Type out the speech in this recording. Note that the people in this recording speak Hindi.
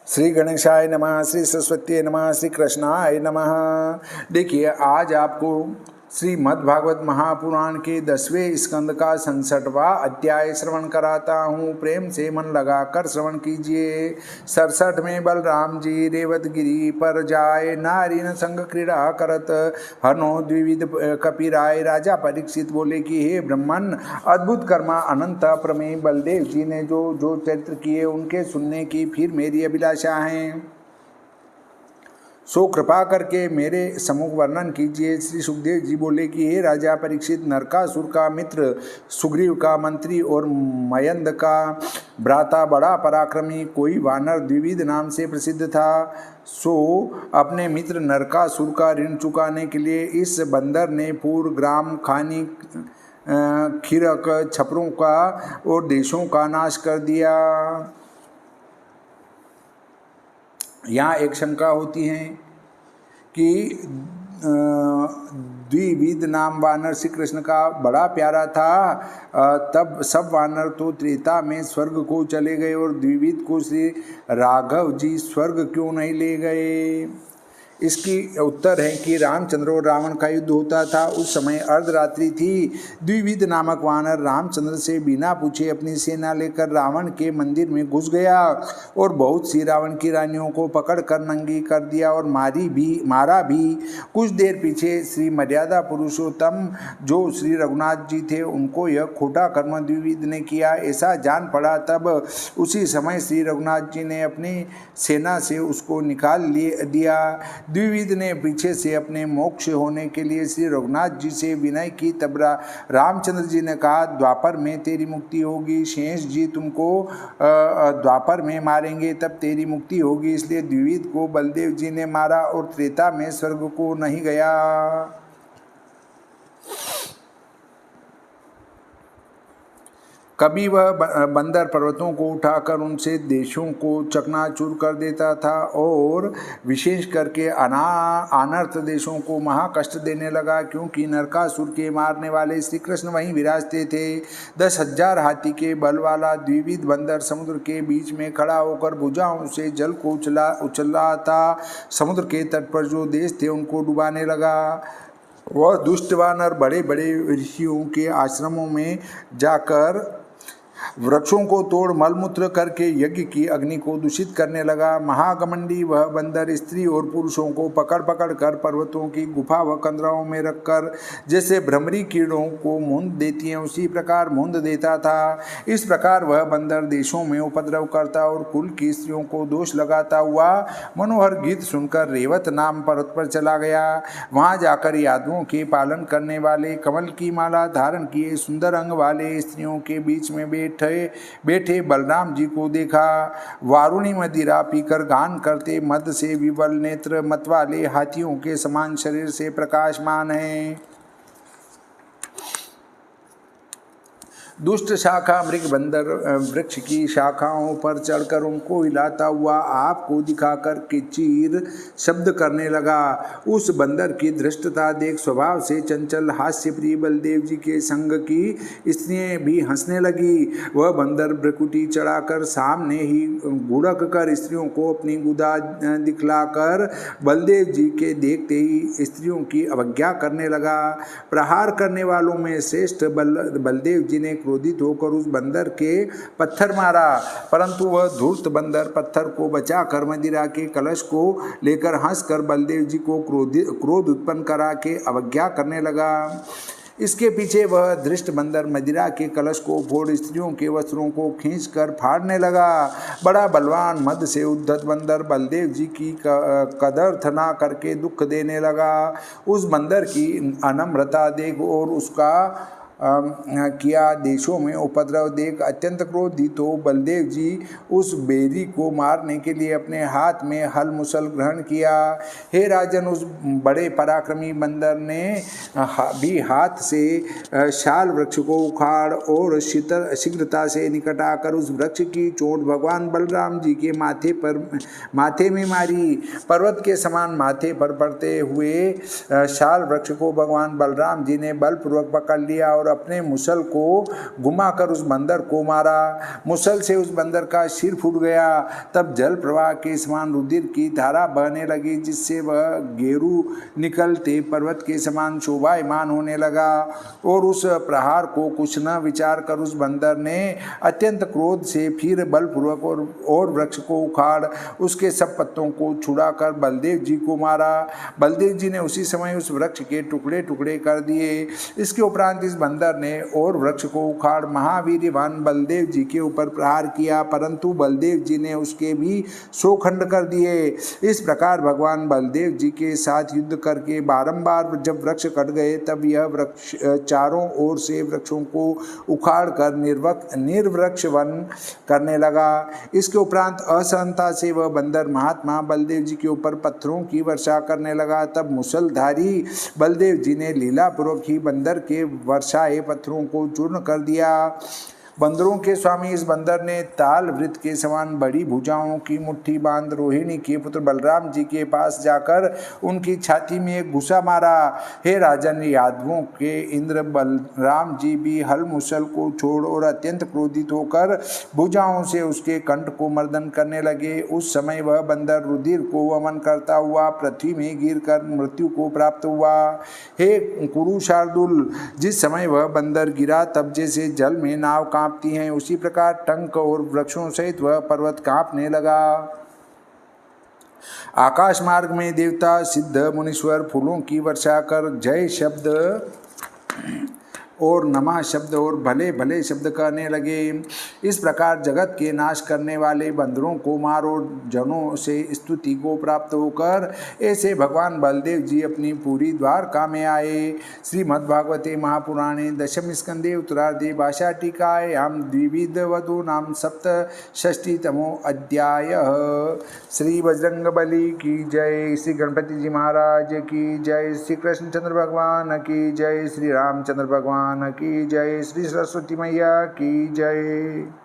श्री गणेशाय नमः, श्री सरस्वती नमः, श्री कृष्णाय नमः। देखिए, आज आपको श्रीमद् भागवत महापुराण के 10वें स्कंद का 67वां अध्याय श्रवण कराता हूँ। प्रेम से मन लगाकर श्रवण कीजिए। 67 में बलराम जी रेवतगिरी पर जाए, नारी न संग क्रीड़ा करत, हनो द्विविध कपिराय। राजा परीक्षित बोले कि हे ब्रह्मन, अद्भुत कर्मा अनंत प्रमेय बलदेव जी ने जो जो चरित्र किए उनके सुनने की फिर मेरी अभिलाषा है। सो कृपा करके मेरे सम्मुख वर्णन कीजिए। श्री सुखदेव जी बोले कि हे राजा परीक्षित, नरकासुर का मित्र, सुग्रीव का मंत्री और मयंद का भ्राता बड़ा पराक्रमी कोई वानर द्विविध नाम से प्रसिद्ध था। सो अपने मित्र नरकासुर का ऋण चुकाने के लिए इस बंदर ने पूर्व ग्राम खानी खिरक छपरों का और देशों का नाश कर दिया। यहाँ एक शंका होती है कि द्विविध नाम वानर श्री कृष्ण का बड़ा प्यारा था, तब सब वानर तो त्रेता में स्वर्ग को चले गए और द्विविध को श्री राघव जी स्वर्ग क्यों नहीं ले गए? इसकी उत्तर है कि रामचंद्र और रावण का युद्ध होता था। उस समय अर्धरात्रि थी। द्विविध नामक वानर रामचंद्र से बिना पूछे अपनी सेना लेकर रावण के मंदिर में घुस गया और बहुत सी रावण की रानियों को पकड़कर नंगी कर दिया और मारा भी। कुछ देर पीछे श्री मर्यादा पुरुषोत्तम जो श्री रघुनाथ जी थे, उनको यह खोटा कर्म द्विविध ने किया ऐसा जान पड़ा। तब उसी समय श्री रघुनाथ जी ने अपनी सेना से उसको निकाल दिया। द्विविध ने पीछे से अपने मोक्ष होने के लिए श्री रघुनाथ जी से विनय की। तब रामचंद्र जी ने कहा, द्वापर में तेरी मुक्ति होगी। शेष जी तुमको द्वापर में मारेंगे, तब तेरी मुक्ति होगी। इसलिए द्विविध को बलदेव जी ने मारा और त्रेता में स्वर्ग को नहीं गया। कभी वह बंदर पर्वतों को उठाकर उनसे देशों को चकनाचूर कर देता था और विशेष करके अनर्थ देशों को महाकष्ट देने लगा, क्योंकि नरकासुर के मारने वाले श्री कृष्ण वहीं विराजते थे। 10,000 हाथी के बल वाला द्विविध बंदर समुद्र के बीच में खड़ा होकर भुजाओं से जल को उछला था। समुद्र के तट पर जो देश थे उनको डुबाने लगा। वह दुष्ट वानर बड़े बड़े ऋषियों के आश्रमों में जाकर वृक्षों को तोड़ मलमूत्र करके यज्ञ की अग्नि को दूषित करने लगा। महाघमंडी वह बंदर स्त्री और पुरुषों को पकड़ पकड़ कर पर्वतों की गुफा व कंदराओं में रखकर जैसे भ्रमरी कीड़ों को मूंद देती हैं उसी प्रकार मूंद देता था। इस प्रकार वह बंदर देशों में उपद्रव करता और कुल की स्त्रियों को दोष लगाता हुआ मनोहर गीत सुनकर रेवत नाम पर्वत पर चला गया। वहां जाकर यादवों के पालन करने वाले कमल की माला धारण किए सुंदर अंग वाले स्त्रियों के बीच में बैठे बलराम जी को देखा। वारुणी मदिरा पीकर गान करते, मद से विवल नेत्र, मतवाले हाथियों के समान शरीर से प्रकाशमान हैं। दुष्ट शाखा मृग बंदर वृक्ष की शाखाओं पर चढ़कर उनको हिलाता हुआ आपको दिखाकर किचिर शब्द करने लगा। उस बंदर की धृष्टता देख स्वभाव से चंचल हास्यप्रिय बलदेव जी के संग की स्त्रियां भी हंसने लगी। वह बंदर भ्रकुटी चढ़ाकर सामने ही गुड़क कर स्त्रियों को अपनी गुदा दिखलाकर बलदेव जी के देखते ही स्त्रियों की अवज्ञा करने लगा। प्रहार करने वालों में श्रेष्ठ बलदेव जी ने क्रोधित होकर उस बंदर के पत्थर मारा, परंतु वह धूर्त बंदर पत्थर को बचाकर मदिरा के कलश को लेकर हंसकर बलदेव जी को क्रोध उत्पन्न करा के अवज्ञा करने लगा। इसके पीछे वह धृष्ट बंदर मदिरा के कलश को फोड़ स्त्रियों के वस्त्रों को खींचकर फाड़ने लगा। बड़ा बलवान मद से उद्धत बंदर बलदेव जी की कदर ना करके दुख देने लगा। उस बंदर की अनम्रता देख और उसका किया देशों में उपद्रव देख अत्यंत क्रोधित हो बलदेव जी उस बेरी को मारने के लिए अपने हाथ में हल मुसल ग्रहण किया। हे राजन, उस बड़े पराक्रमी बंदर ने भी हाथ से शाल वृक्ष को उखाड़ और शीघ्रता से निकट आकर उस वृक्ष की चोट भगवान बलराम जी के माथे में मारी। पर्वत के समान माथे पर पड़ते हुए शाल वृक्ष को भगवान बलराम जी ने बलपूर्वक पकड़ लिया और और अपने मुसल को घुमाकर उस बंदर को मारा। मुसल से उस बंदर का सिर फूट गया। तब जल प्रवाह के समान रुधिर की धारा बहने लगी, जिससे वह गेरू निकलते पर्वत के समान शोभायमान होने लगा। और उस प्रहार को कुछ न विचार कर उस बंदर ने अत्यंत क्रोध से फिर बलपूर्वक और वृक्ष को उखाड़ उसके सब पत्तों को छुड़ाकर बलदेव जी को मारा। बलदेव जी ने उसी समय उस वृक्ष के टुकड़े टुकड़े कर दिए। इसके उपरांत इस बंदर ने और वृक्ष को उखाड़ महावीर्यवान बलदेव जी के ऊपर प्रहार किया, परंतु बलदेव जी ने उसके भी 100 खंड कर दिए। इस प्रकार भगवान बलदेव जी के साथ युद्ध करके बारंबार जब वृक्ष कट गए, तब यह वृक्ष चारों ओर से वृक्षों को उखाड़ कर निर्वृक्ष वन करने लगा। इसके उपरांत असहनता से वह बंदर महात्मा बलदेव जी के ऊपर पत्थरों की वर्षा करने लगा। तब मुसलधारी बलदेव जी ने लीलापूर्वक ही बंदर के वर्षाए पत्थरों को चूर्ण कर दिया। बंदरों के स्वामी इस बंदर ने ताल वृत्त के समान बड़ी भुजाओं की मुट्ठी बांध रोहिणी के पुत्र बलराम जी के पास जाकर उनकी छाती में एक घुसा मारा। हे राजन, यादवों के इंद्र बलराम जी भी हल मुसल को छोड़ और अत्यंत क्रोधित होकर भुजाओं से उसके कंठ को मर्दन करने लगे। उस समय वह बंदर रुधिर को वमन करता हुआ पृथ्वी में गिरकर मृत्यु को प्राप्त हुआ। हे कुरु शार्दुल, जिस समय वह बंदर गिरा तब जैसे जल में नाव कांपती हैं, उसी प्रकार टंक और वृक्षों सहित वह पर्वत कांपने लगा। आकाश मार्ग में देवता सिद्ध मुनीश्वर फूलों की वर्षा कर जय शब्द और नमः शब्द और भले भले शब्द कहने लगे। इस प्रकार जगत के नाश करने वाले बंदरों को मार और जनों से स्तुति को प्राप्त होकर ऐसे भगवान बलदेव जी अपनी पूरी द्वारका में आए। श्रीमद्भागवते महापुराणे दशम स्कंदे उत्तरार्धे भाषा टीकायां द्विविध वधू नाम सप्तषष्टितमो अध्याय। श्री बजरंगबली की जय, श्री गणपति जी महाराज की जय, श्री कृष्णचंद्र भगवान की जय, श्री रामचंद्र भगवान की जय, श्री सरस्वती मैया की जय।